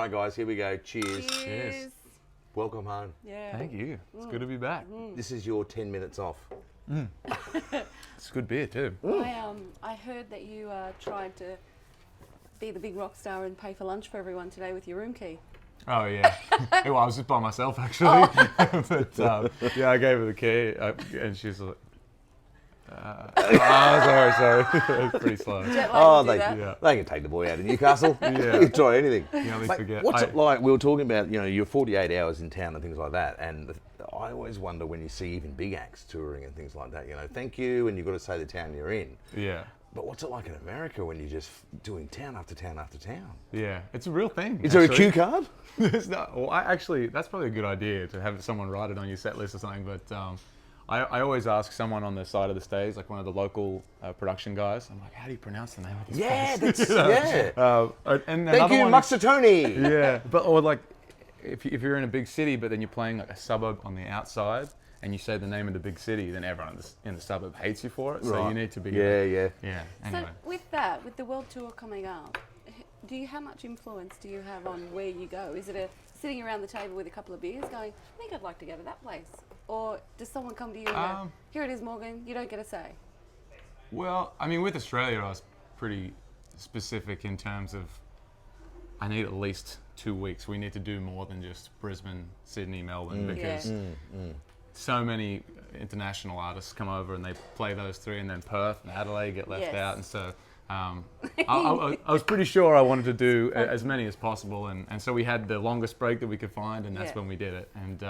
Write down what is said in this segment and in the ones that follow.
right, guys, here we go. Cheers. Cheers. Welcome home. Yeah. Thank you. It's good to be back. This is your 10 minutes off. It's good beer too. I heard that you tried to be the big rock star and pay for lunch for everyone today with your room key. Oh yeah. Well, I was just by myself actually. But yeah, I gave her the key, and she's like, sorry. It was pretty slow. Jet lag Oh, can do that. they can take the boy out of Newcastle. Yeah. You can try anything. You only Mate, forget. what's it like? We were talking about, you're 48 hours in town and things like that. And I always wonder when you see even big acts touring and things like that, thank you, and you've got to say the town you're in. Yeah. But what's it like in America when you're just doing town after town after town? Yeah, it's a real thing. Is there a cue card? There's not. Well, that's probably a good idea to have someone write it on your set list or something. But I always ask someone on the side of the stage, like one of the local production guys. I'm like, how do you pronounce the name of this place? And Thank you, Muxatoni. Yeah, or like if you're in a big city, but then you're playing like a suburb on the outside, and you say the name of the big city, then everyone in the suburb hates you for it. So Right. you need to be. Yeah. Anyway. So with the world tour coming up, how much influence do you have on where you go? Is it sitting around the table with a couple of beers going, I think I'd like to go to that place? Or does someone come to you and go, here it is, Morgan, you don't get a say? Well, I mean, with Australia, I was pretty specific in terms of I need at least 2 weeks. We need to do more than just Brisbane, Sydney, Melbourne, because so many international artists come over and they play those three, and then Perth and Adelaide get left out. And so I was pretty sure I wanted to do as many as possible. And so we had the longest break that we could find, and that's when we did it. And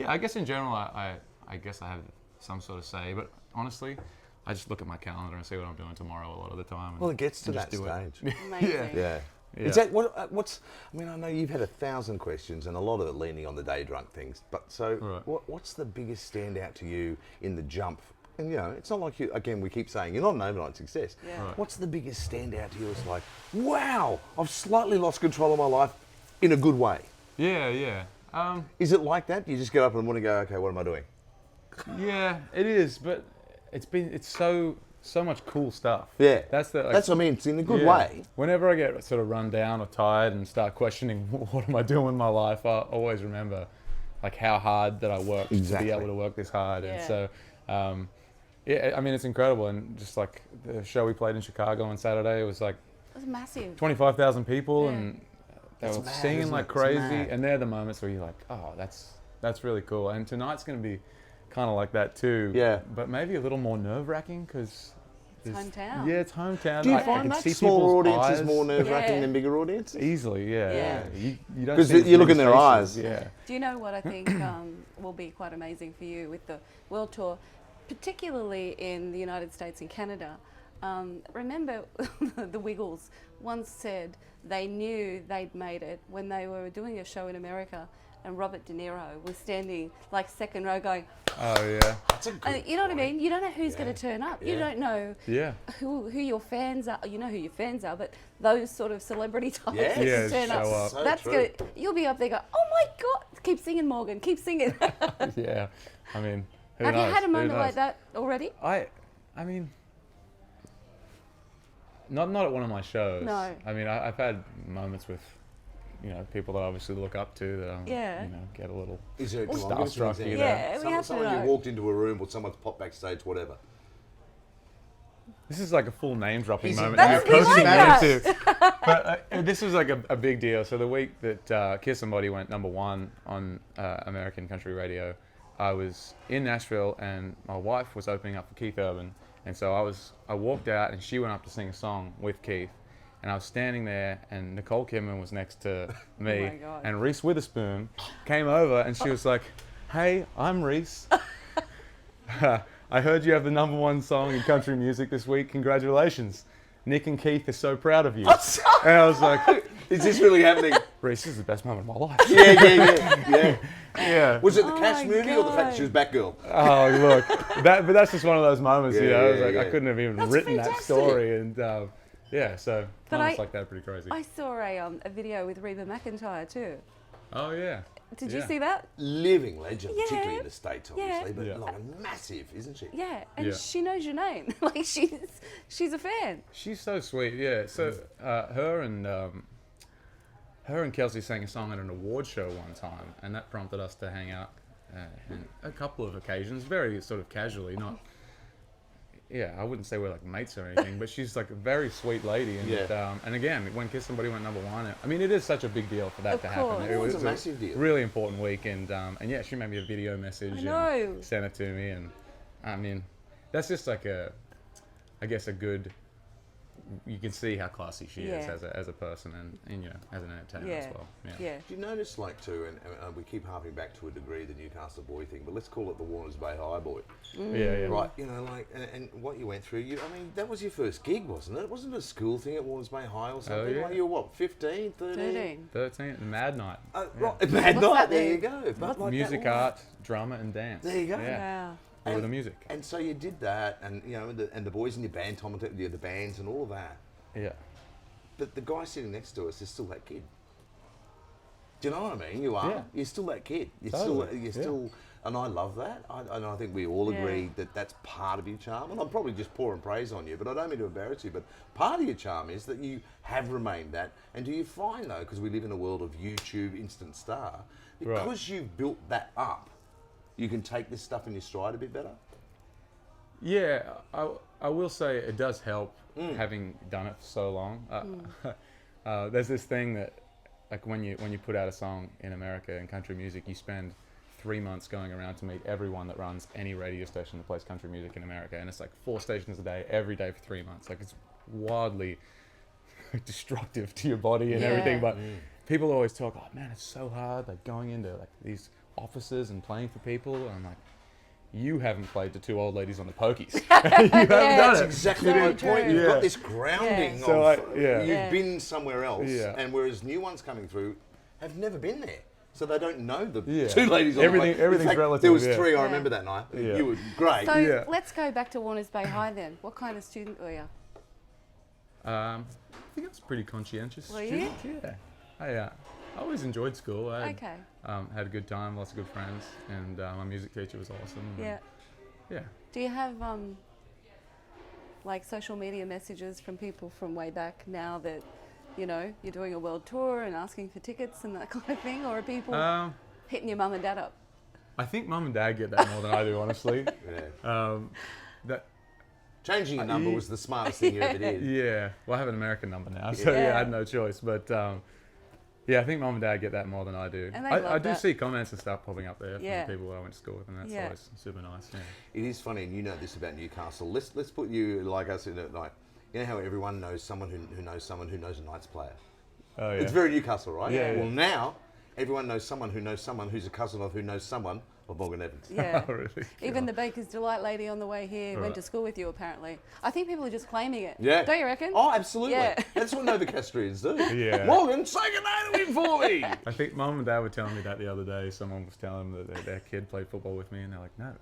I guess in general, I guess I have some sort of say, but honestly, I just look at my calendar and see what I'm doing tomorrow a lot of the time. Well, it gets to and that just do it. stage. Amazing. Yeah. Is that what's? I mean, I know you've had 1,000 questions, and a lot of it leaning on the day drunk things. But so, what's the biggest standout to you in the jump? And it's not like you. Again, we keep saying you're not an overnight success. Yeah. Right. What's the biggest standout to you? It's like, wow, I've slightly lost control of my life, in a good way. Yeah. Is it like that? You just get up and want to go, okay, what am I doing? Yeah, it is, but it's so much cool stuff. Yeah, that's what I mean. It's in a good way. Whenever I get sort of run down or tired and start questioning what am I doing with my life, I always remember like how hard that I worked to be able to work this hard. Yeah. And so, I mean, it's incredible. And just like the show we played in Chicago on Saturday, it was like It was massive. 25,000 people, and they were mad, singing isn't like it? It's crazy. mad. And they're the moments where you're like, oh, that's really cool. And tonight's going to be kind of like that too. Yeah. But maybe a little more nerve-wracking because It's hometown. Yeah, it's hometown. Do you I find can that see smaller people's audiences eyes. more nerve-wracking Yeah. than bigger audiences? Easily, yeah. Yeah. You don't 'Cause see as you look many in their faces, eyes. Yeah. Do you know what I think will be quite amazing for you with the world tour, particularly in the United States and Canada? Remember the Wiggles once said they knew they'd made it when they were doing a show in America, and Robert De Niro was standing like second row going, Oh, yeah. That's a good you know what I point. mean? You don't know who's going to turn up. You don't know Yeah. who your fans are. You know who your fans are, but those sort of celebrity types Yes. that Yeah, turn up. show up. So That's true. good. You'll be up there going, oh my God, keep singing, Morgan, keep singing. Yeah. I mean, who Have knows? you had a Who moment knows? like that already? I mean, not at one of my shows. No. I mean, I've had moments with, people that I obviously look up to that I, Yeah. get a little. Is there a Starstruck, example? you know. Yeah, we have to Someone you know. walked into a room or someone's popped backstage, whatever. This is like a full name dropping moment. That's You're we coaching like me that. into. But this was like a big deal. So the week that Kiss Somebody went #1 on American country radio, I was in Nashville and my wife was opening up for Keith Urban. And so I walked out and she went up to sing a song with Keith. And I was standing there and Nicole Kidman was next to me. my God. And Reese Witherspoon came over and she was like, hey, I'm Reese. I heard you have the #1 song in country music this week. Congratulations. Nick and Keith are so proud of you. And I was like, Is this really happening? Reese, this is the best moment of my life. Yeah. Yeah. Was it the Cash my movie or the fact God. that she was Batgirl? Oh, look. But that's just one of those moments, Yeah, I was yeah, like, yeah. I couldn't have even That's written that fantastic. story. And so But moments I- like that are pretty crazy. I saw a video with Reba McEntire too. Oh, yeah. Did you Yeah. see that? Living legend, Yeah. particularly in the States, obviously, but Yeah. like massive, isn't she? Yeah, and Yeah. she knows your name. Like she's a fan. She's so sweet, yeah. So her her and Kelsey sang a song at an award show one time, and that prompted us to hang out on a couple of occasions, very sort of casually, not. Yeah, I wouldn't say we're like mates or anything, but she's like a very sweet lady. And, and again, when Kiss Somebody went #1, I mean, it is such a big deal for that to happen. It was a massive deal. Really important week, and yeah, she made me a video message and sent it to me, and I mean, that's just like I guess a good. You can see how classy she is as a person and you know, as an entertainer as well. Yeah. Do you notice, like, too, and we keep harping back to a degree the Newcastle boy thing, but let's call it the Warners Bay High boy. Yeah. Right, you know, like, and what you went through, I mean, that was your first gig, wasn't it? It wasn't a school thing at Warners Bay High or something? Yeah. Like, you were what, 15, 13? 13, Mad Night. Right, Mad Night, there you go. But like music, art, drama and dance. There you go. Wow. Or the music. And so you did that, and, you know, and the boys in your band, the bands and all of that. Yeah. But the guy sitting next to us is still that kid. Do you know what I mean? You are. Yeah. You're still that kid. You're Totally. still, and I love that. And I think we all agree that that's part of your charm. And I'm probably just pouring praise on you, but I don't mean to embarrass you. But part of your charm is that you have remained that. And do you find though, because we live in a world of YouTube instant star, because you've built that up, you can take this stuff in your stride a bit better? Yeah, I will say it does help having done it for so long. There's this thing that, like when you put out a song in America in country music, you spend 3 months going around to meet everyone that runs any radio station that plays country music in America, and it's like 4 stations a day, every day for 3 months. Like it's wildly destructive to your body and everything. But people always talk, oh man, it's so hard, like going into like these offices and playing for people. And I'm like, you haven't played to 2 old ladies on the pokies. You haven't done That's it. exactly my point. You've got this grounding of you've been somewhere else, and whereas new ones coming through have never been there. So they don't know the 2 ladies on the plate. Everything's relative. There was 3, I remember that night. You were great. So let's go back to Warners Bay High then. What kind of student were you? I think I was a pretty conscientious Were student. Yeah. I always enjoyed school. I had a good time, lots of good friends, and my music teacher was awesome. Yeah. Yeah. Do you have like social media messages from people from way back now that, you know, you're doing a world tour and asking for tickets and that kind of thing, or are people hitting your mum and dad up? I think mum and dad get that more than I do, honestly. That changing a number was the smartest thing you ever did. Yeah. Well, I have an American number now, so I had no choice. But yeah, I think mum and dad get that more than I do. And they I do see comments and stuff popping up there from people I went to school with, and that's always super nice. Yeah. It is funny, and you know this about Newcastle. Let's put you like us in it, like, you know how everyone knows someone who knows someone who knows a Knights player. Oh yeah. It's very Newcastle, right? Yeah. Well, now everyone knows someone who's a cousin of who knows someone of Morgan Evans. Yeah. Oh, really? Even the Baker's Delight lady on the way here went to school with you, apparently. I think people are just claiming it. Yeah. Don't you reckon? Oh, absolutely. Yeah. That's what Novocastrians do. Yeah. Morgan, say good name to him for me. I think mum and dad were telling me that the other day. Someone was telling them that their kid played football with me, and they're like, no,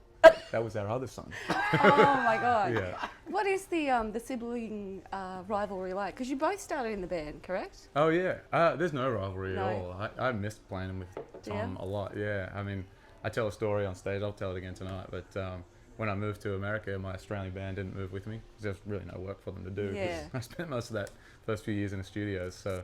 that was our other son. Oh my God. Yeah. What is the sibling rivalry like? Because you both started in the band, correct? Oh yeah. There's no rivalry at all. I missed playing with Tom a lot. Yeah. I mean, I tell a story on stage. I'll tell it again tonight. But when I moved to America, my Australian band didn't move with me because there was really no work for them to do. Yeah. I spent most of that first few years in the studios. So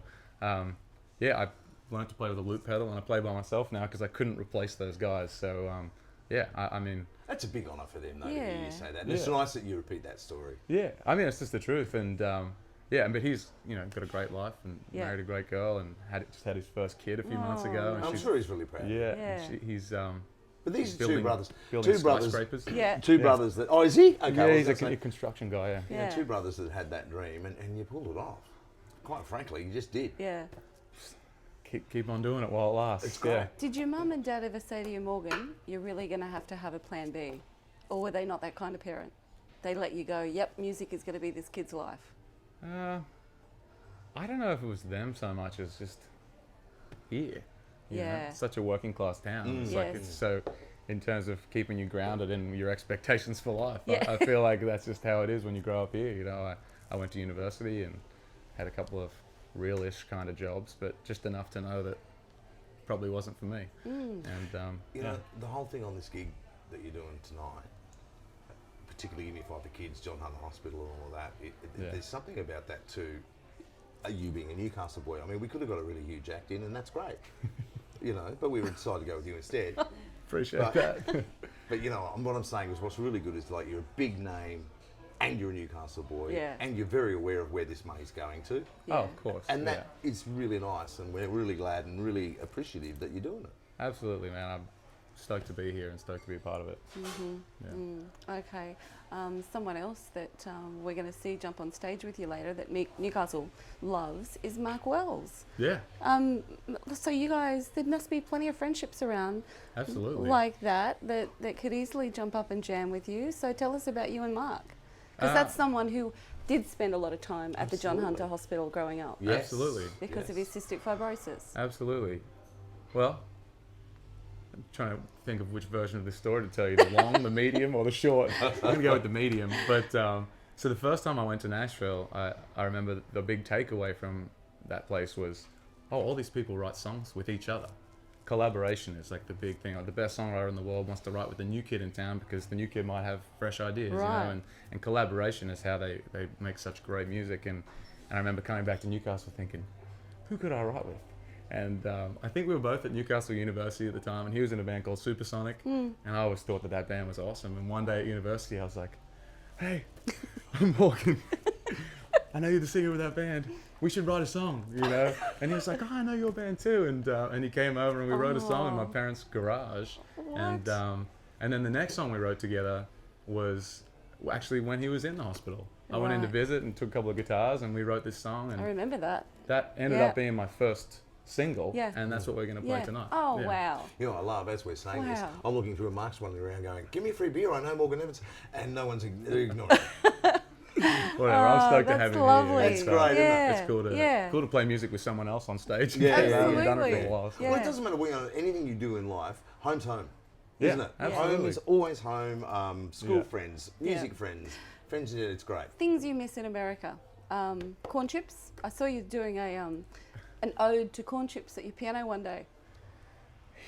yeah, I learned to play with a loop pedal, and I play by myself now because I couldn't replace those guys. So yeah, I mean. That's a big honour for them, though, to Yeah. hear you say that. And it's nice that you repeat that story. Yeah, I mean, it's just the truth. And yeah, but he's, you know, got a great life and married a great girl and just had his first kid a few months ago. And I'm sure he's really proud. Yeah, Yeah. and he's But these building, are two brothers. building Two brothers. skyscrapers. Yeah. Two brothers that. Oh, is he? Okay. Yeah, I was he's gonna a say, construction guy. Yeah. you know, two brothers that had that dream, and you pulled it off. Quite frankly, you just did. Yeah. Keep on doing it while it lasts. It's great. Yeah. Did your mum and dad ever say to you, Morgan, you're really going to have a plan B? Or were they not that kind of parent? They let you go, yep, music is going to be this kid's life. I don't know if it was them so much as just here. You know, it's such a working class town. It's like it's so, in terms of keeping you grounded in your expectations for life. Yeah. I feel like that's just how it is when you grow up here. You know, I went to university and had a couple of real-ish kind of jobs, but just enough to know that probably wasn't for me. And You know, the whole thing on this gig that you're doing tonight, particularly Give Me 5 for Kids, John Hunter Hospital and all of that, there's something about that too. you being a Newcastle boy, I mean, we could have got a really huge act in, and that's great, you know. But we decided to go with you instead. Appreciate that. But you know, what I'm saying is, what's really good is like you're a big name, and you're a Newcastle boy, and you're very aware of where this money's going to. Yeah. Oh, of course. And that is really nice, and we're really glad and really appreciative that you're doing it. Absolutely, man. I'm stoked to be here and stoked to be a part of it. Okay. Someone else that we're going to see jump on stage with you later that Newcastle loves is Mark Wells. Yeah. So you guys, there must be plenty of friendships around. Absolutely. Like that could easily jump up and jam with you. So tell us about you and Mark. Because that's someone who did spend a lot of time at the John Hunter Hospital growing up. Yes. Absolutely. Because of his cystic fibrosis. Absolutely. Well, I'm trying to think of which version of this story to tell you, the long, the medium, or the short. I'm going to go with the medium. But so the first time I went to Nashville, I remember the big takeaway from that place was, all these people write songs with each other. Collaboration is like the big thing. Like the best songwriter in the world wants to write with the new kid in town because the new kid might have fresh ideas, right. you know, and collaboration is how they make such great music. And I remember coming back to Newcastle thinking, who could I write with? And I think we were both at Newcastle University at the time, and he was in a band called Supersonic, and I always thought that band was awesome. And one day at university, I was like, hey, I'm Morgan. I know you're the singer of that band. We should write a song, you know? And he was like, I know your band too. And he came over and we wrote a song in my parents' garage. What? And then the next song we wrote together was actually when he was in the hospital. I went in to visit and took a couple of guitars and we wrote this song. And I remember that. That ended up being my first single, and that's what we're going to play tonight. Oh, wow. You know, I love, as we're saying this, I'm looking through a Mark's wandering around going, give me a free beer, I know Morgan Evans, and no one's ignoring it. Whatever, I'm stoked to have you lovely. here. That's great, isn't it? It's cool to play music with someone else on stage. Yeah, I haven't done it absolutely. for a while. So. Well, it doesn't matter what, anything you do in life, home's home, isn't it? Absolutely. Home is always home, school friends, music friends, it's great. Things you miss in America. Corn chips. I saw you doing an ode to corn chips at your piano one day.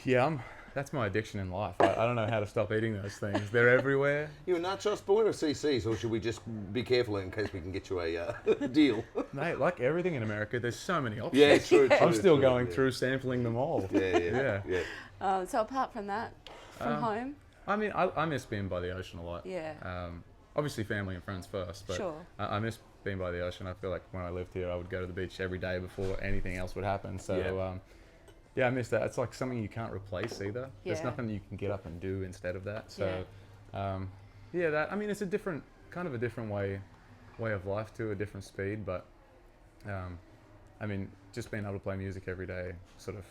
Yeah, that's my addiction in life. I don't know how to stop eating those things. They're everywhere. You a nachos boy or CC's, or should we just be careful in case we can get you a deal? Mate, like everything in America, there's so many options. Yeah, true. I'm still going through sampling them all. Yeah. So apart from that, from home? I mean, I miss being by the ocean a lot. Yeah. Obviously family and friends first, but I miss being by the ocean. I feel like when I lived here, I would go to the beach every day before anything else would happen. So, I miss that. It's like something you can't replace either. There's nothing you can get up and do instead of that. So, that, I mean, it's a different way of life too, a different speed. But, I mean, just being able to play music every day sort of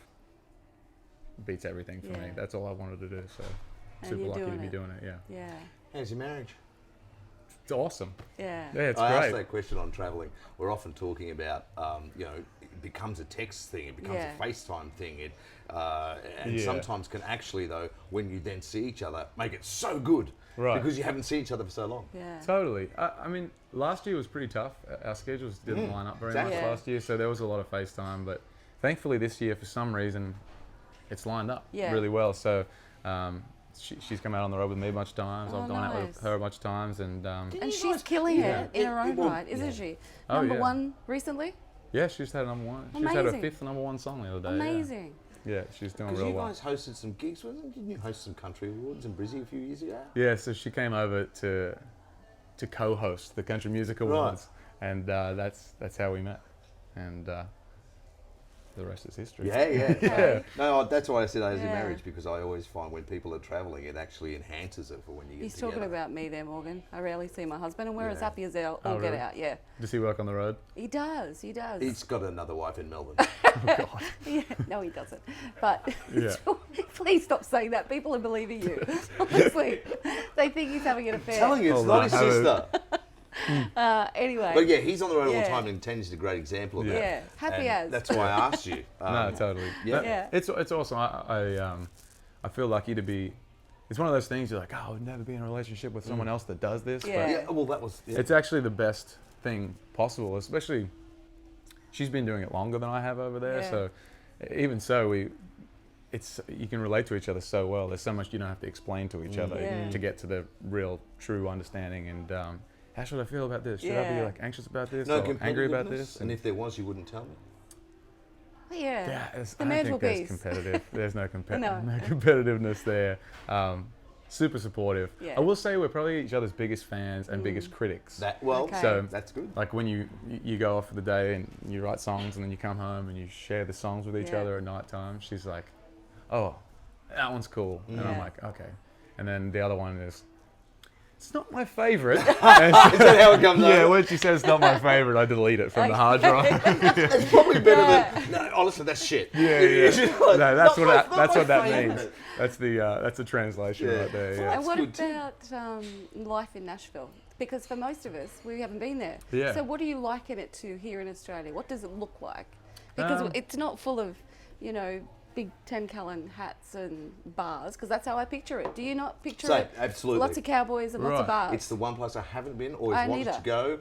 beats everything for me. That's all I wanted to do. So, super lucky to be doing it. Yeah. How's your marriage? It's awesome. Yeah. Yeah, it's I great. asked that question on travelling. We're often talking about, it becomes a text thing, it becomes a FaceTime thing, and sometimes can actually, though, when you then see each other, make it so good. Right. Because you haven't seen each other for so long. Yeah. Totally. I mean, last year was pretty tough. Our schedules didn't line up very much last year, so there was a lot of FaceTime. But thankfully this year, for some reason, it's lined up really well. So she's come out on the road with me a bunch of times. I've gone out with her a bunch of times. And she's killing it in her own right, isn't she? Number one recently? Yeah, she's had a number one. She's had her 5th number one song the other day. Amazing. Yeah, she's doing real well. Because you guys hosted some gigs, didn't you host some country awards in Brizzy a few years ago? Yeah, so she came over to co-host the Country Music Awards, and that's how we met, and the rest is history. Yeah. No, that's why I said as in marriage, because I always find when people are travelling, it actually enhances it for when you get He's together. talking about me there, Morgan. I rarely see my husband, and we're as happy as they'll all really? get out. Yeah. Does he work on the road? He does. He's got another wife in Melbourne. Yeah, no, he doesn't. But please stop saying that. People are believing you. Honestly, they think he's having an affair. I'm telling you, it's not his sister. Anyway. But yeah, he's on the road all the time, and Tanya's a great example of that. Yeah, happy and as. That's why I asked you. No, totally. It's awesome. I feel lucky to be. It's one of those things you're like, I would never be in a relationship with someone else that does this. Yeah. Well, that was. It's actually the best thing possible, especially. She's been doing it longer than I have over there, so even so, you can relate to each other so well. There's so much you don't have to explain to each other to get to the real, true understanding, and how should I feel about this? Should I be like anxious about this No or angry about competitiveness? this? And if there was, you wouldn't tell me. Yeah. I don't think there's competitive. There's no, no competitiveness there. Super supportive. Yeah. I will say we're probably each other's biggest fans and biggest critics. Okay. So that's good. like when you go off for the day and you write songs and then you come home and you share the songs with each other at night time, she's like, oh, that one's cool. And I'm like, okay. And then the other one is, it's not my favorite. Is that how it comes Yeah, over? when she says it's not my favorite, I delete it from the hard drive. It's probably better than, no, honestly, that's shit. Yeah. Like, No, that's not what that favourite. means. That's the translation right there. Yeah. And what good too. about life in Nashville? Because for most of us, we haven't been there. Yeah. So what do you liken it to here in Australia? What does it look like? Because it's not full of, big 10-gallon hats and bars, because that's how I picture it. Do you not picture it? Absolutely. Lots of cowboys and lots of bars. It's the one place I haven't been, always wanted to go.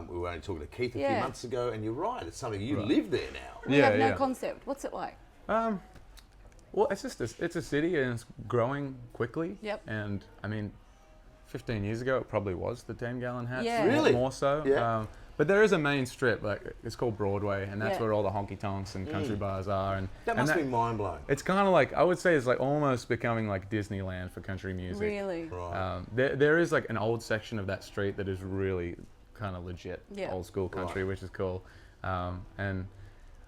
We were only talking to Keith a few months ago, and you're right, it's something you live there now. We have no concept. What's it like? Well, it's a city and it's growing quickly. Yep. And I mean, 15 years ago it probably was the 10-gallon hats. Yeah. Really? More so. Yeah. But there is a main strip, like it's called Broadway, and that's where all the honky tonks and country bars are. And That must be mind blowing. It's kind of like, I would say it's like almost becoming like Disneyland for country music. Really? Right. There is like an old section of that street that is really kind of legit old school country, which is cool. And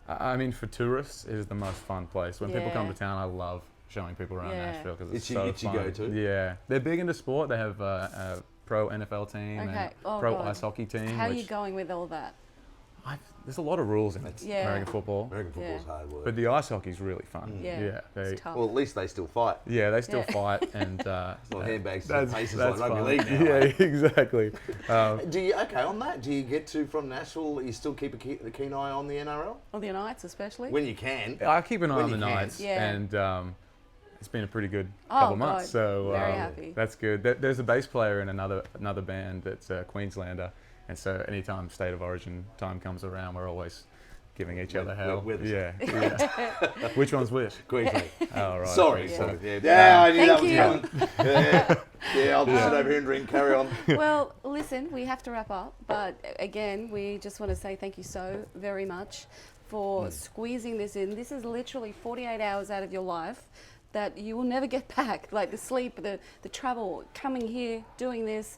I mean, for tourists, it is the most fun place. When people come to town, I love showing people around Nashville because it's so fun. Your go-to? Yeah, they're big into sport. They have a pro NFL team and pro ice hockey team. How are you going with all that? There's a lot of rules in American football. American football's hard work. But the ice hockey's really fun. Yeah, it's tough. Well, at least they still fight. Yeah, they still fight, and It's not handbags to that's, the faces that's like rugby fun. league now. Yeah, eh? exactly. On that, do you get to, from Nashville, you still keep a keen eye on the NRL? On the Knights especially? When you can. I keep an eye When on the you can. Knights, Yeah. and it's been a pretty good couple of months. God. So Very happy. that's good. There's a bass player in another band that's a Queenslander, and so anytime State of Origin time comes around, we're always giving each other hell. Yeah. Which one's which? Queensland. Oh, right. Sorry. Okay, So, I knew that was Thank coming. I'll just sit over here and drink, carry on. Well, listen, we have to wrap up, but again, we just want to say thank you so very much for squeezing this in. This is literally 48 hours out of your life that you will never get back. Like the sleep, the travel, coming here, doing this.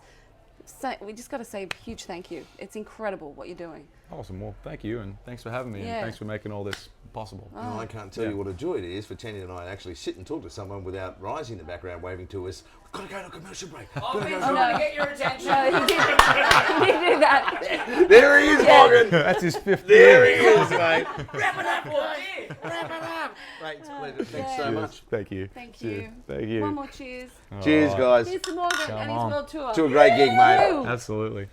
So we just got to say a huge thank you. It's incredible what you're doing. Awesome. Well, thank you, and thanks for having me, and thanks for making all this possible. No, I can't tell you what a joy it is for Tanya and I to actually sit and talk to someone without Rising in the background waving to us. We've got to go to a commercial break. I've been trying to get your attention. No, you did that. There he is, Morgan. That's his fifth There he year. is, mate. Wrap it up, boy. Wrap it up. Mate, it's a pleasure. Thanks so Cheers. much. Thank you. Thank Cheers. you. Thank you. One more cheers. Cheers, guys. Here's to Morgan and his on. world tour. To a great gig, mate. Woo! Absolutely.